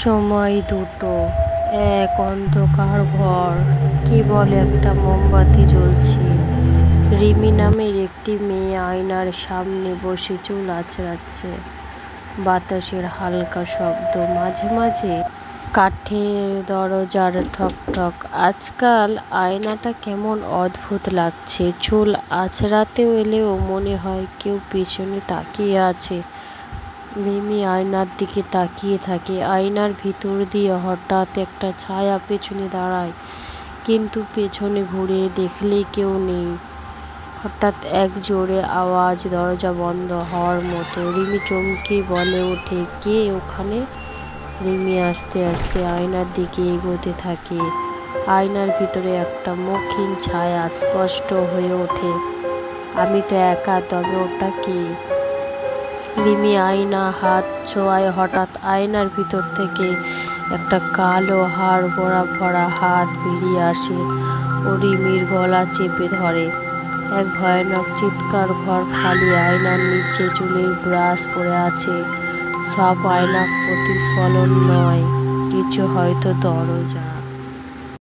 সময় দুটো, এক অন্ধকার ঘর, কেবল একটা মোমবাতি জ্বলছে। রিমি নামের একটি মেয়ে আয়নার সামনে বসে চুল আঁচড়াচ্ছে। বাতাসের হালকা শব্দ, মাঝে মাঝে কাঠের দরজার ঠক ঠক। আজকাল আয়নাটা কেমন অদ্ভুত লাগছে। চুল আঁচড়াতে এলেও মনে হয় কেউ পেছনে তাকিয়ে আছে। রিমি আয়নার দিকে তাকিয়ে থাকে। আয়নার ভিতর দিয়ে হঠাৎ একটা ছায়া পেছনে দাঁড়ায়, কিন্তু পেছনে ঘুরে দেখলে কেউ নেই। হঠাৎ এক জোরে আওয়াজ, দরজা বন্ধ হওয়ার মতো। রিমি চমকে বলে ওঠে, কে ওখানে? রিমি আস্তে আস্তে আয়নার দিকে এগোতে থাকে। আয়নার ভিতরে একটা মক্ষীন ছায়া স্পষ্ট হয়ে ওঠে। আমি তো একা, তবে ওটা কে? রিমি আয়না হাত ছোঁয়ায়। হঠাৎ আয়নার ভিতর থেকে একটা কালো হাড় ভরা হাত বেরিয়ে আসে ও রিমির গলা চেপে ধরে। এক ভয়ানক চিৎকার। ঘর খালি, আয়নার নিচে চুলের ব্রাশ পড়ে আছে। সব আয়না প্রতিফলন নয়, কিছু হয়তো দরজা।